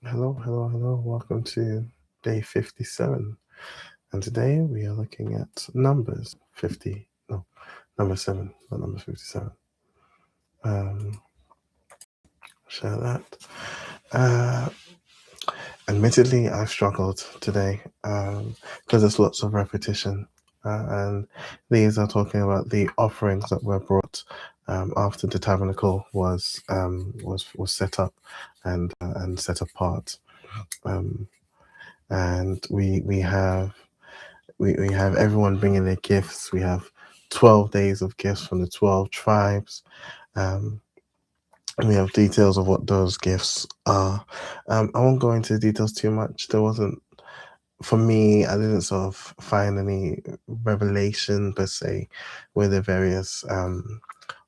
Hello, hello, hello. Welcome to day 57. And today we are looking at numbers 50. No, number 7, not number 57. Um, share that. Uh, Admittedly, I've struggled today because there's lots of repetition. And these are talking about the offerings that were brought after the tabernacle was set up and set apart. Um, and we have everyone bringing their gifts. We have 12 days of gifts from the 12 tribes. Um, and we have details of what those gifts are. I won't go into details too much. There wasn't, for me, I didn't sort of find any revelation per se with the various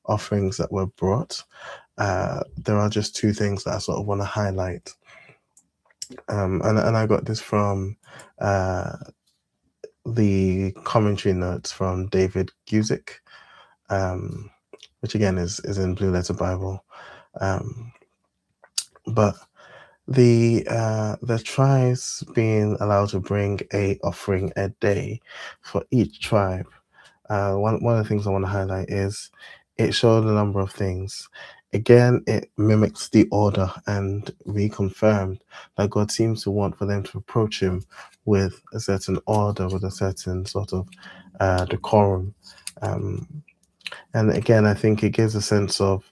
offerings that were brought. There are just two things that I sort of want to highlight. And I got this from uh, the commentary notes from David Guzik, um, which again is in Blue Letter Bible. Um, but the tribes being allowed to bring a offering a day for each tribe. One of the things I want to highlight is it showed a number of things. Again, it mimics the order and reconfirmed that God seems to want for them to approach Him with a certain order, with a certain sort of decorum. Um, and again, I think it gives a sense of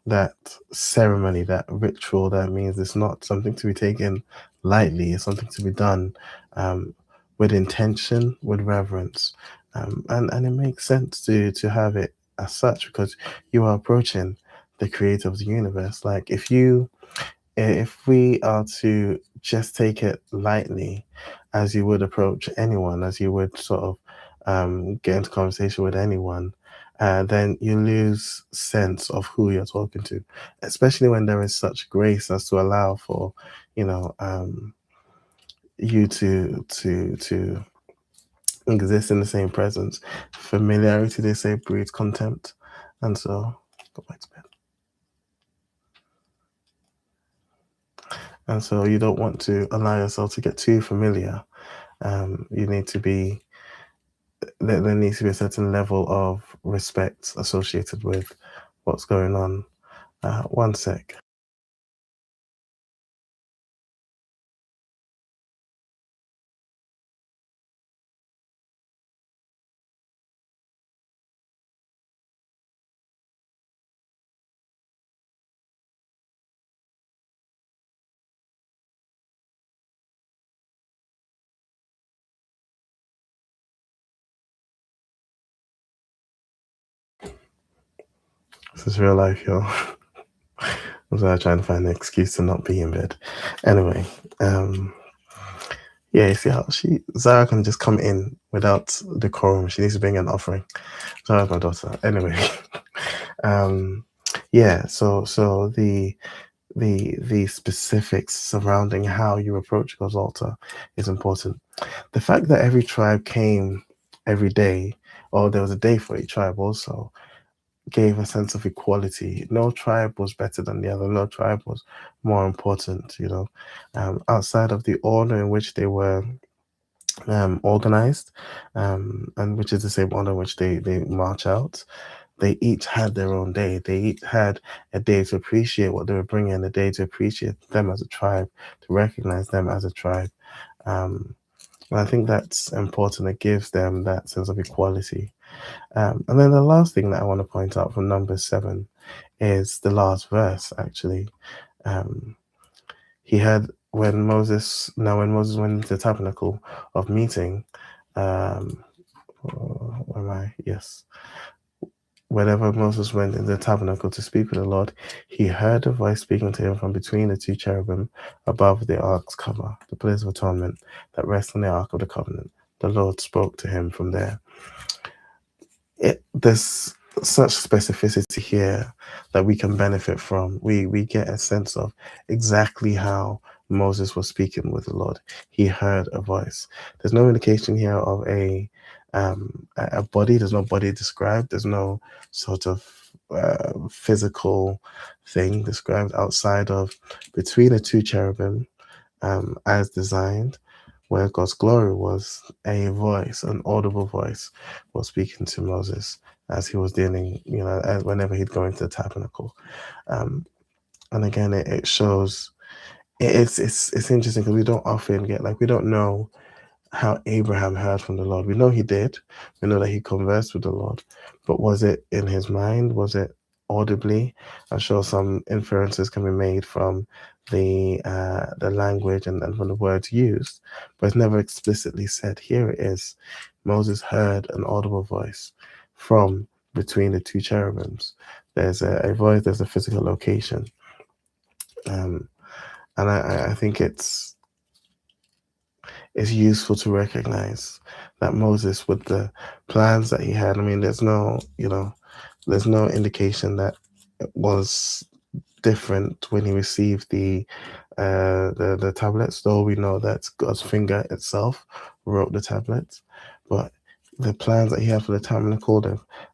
that ceremony, that ritual. That means it's not something to be taken lightly. It's something to be done um, with intention, with reverence, and it makes sense to have it as such because you are approaching the creator of the universe. Like if we are to just take it lightly, as you would approach anyone, as you would sort of get into conversation with anyone, then you lose sense of who you're talking to, especially when there is such grace as to allow for, you know, you to exist in the same presence. Familiarity, they say, breeds contempt, and so go back to bed. And so you don't want to allow yourself to get too familiar. You need to be there needs to be a certain level of respect associated with what's going on. One sec. This is real life, yo. I was trying to find an excuse to not be in bed. Anyway, yeah, you see how Zara can just come in without decorum. She needs to bring an offering. Zara's my daughter. Anyway, um, yeah. So the specifics surrounding how you approach God's altar is important. The fact that every tribe came every day, or there was a day for each tribe also, gave a sense of equality. No tribe was better than the other. No tribe was more important, outside of the order in which they were organized, and which is the same order in which they march out. They each had their own day. They each had a day to appreciate what they were bringing, a day to appreciate them as a tribe, to recognize them as a tribe. Um, and I think that's important. It gives them that sense of equality. And then the last thing that I want to point out from number 7 is the last verse, actually. Um, he had when Moses went into the tabernacle of meeting, um, where am I? Yes. Whenever Moses went in the tabernacle to speak with the Lord, he heard a voice speaking to him from between the two cherubim above the ark's cover, the place of atonement that rests on the ark of the covenant. The Lord spoke to him from there. There's such specificity here that we can benefit from. We get a sense of exactly how Moses was speaking with the Lord. He heard a voice. There's no indication here of a body. There's no body described. There's no sort of physical thing described outside of between the two cherubim. as designed, where God's glory was a voice, an audible voice, was speaking to Moses as he was dealing, as whenever he'd go into the tabernacle. And again, it shows. It's interesting because we don't often get, we don't know how Abraham heard from the Lord. We know he did. We know that he conversed with the Lord. But was it in his mind? Was it audibly? I'm sure some inferences can be made from the language and from the words used, but it's never explicitly said. Here it is. Moses heard an audible voice from between the two cherubims. There's a voice, there's a physical location. And I think it's useful to recognize that Moses, with the plans that he had, I mean, there's no indication that it was different when he received the tablets, though we know that God's finger itself wrote the tablets. But the plans that he had for the tabernacle,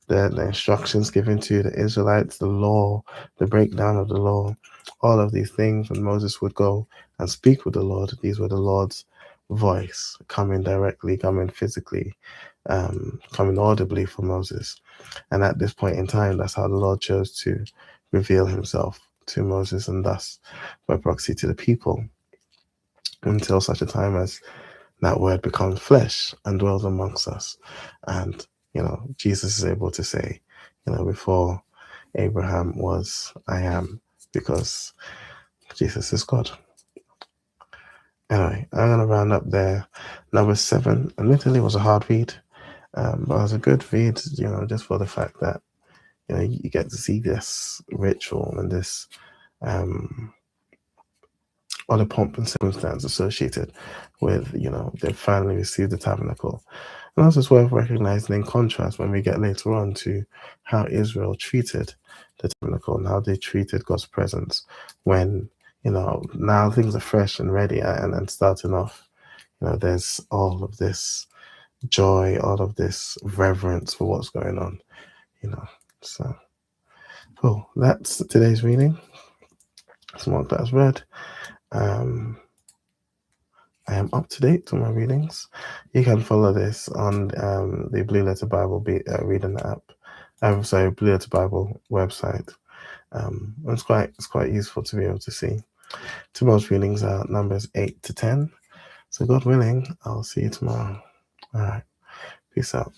the instructions given to the Israelites, the law, the breakdown of the law, all of these things, when Moses would go and speak with the Lord, these were the Lord's voice coming directly, coming physically, coming audibly for Moses. And at this point in time, that's how the Lord chose to reveal himself to Moses, and thus by proxy to the people, until such a time as that word becomes flesh and dwells amongst us. And Jesus is able to say, before Abraham was, I am, because Jesus is God. Anyway, I'm going to round up there. Number 7, admittedly, was a hard read, but it was a good read, just for the fact that, you get to see this ritual and this all the pomp and circumstance associated with, they finally received the tabernacle. And that's just worth recognizing in contrast when we get later on to how Israel treated the tabernacle and how they treated God's presence when, now things are fresh and ready and starting off. There's all of this joy, all of this reverence for what's going on, So, cool. That's today's reading. Mark that as read. I am up to date on my readings. You can follow this on the Blue Letter Bible reading app. Blue Letter Bible website. It's quite useful to be able to see. Tomorrow's readings are numbers 8 to 10. So God willing, I'll see you tomorrow. All right. Peace out.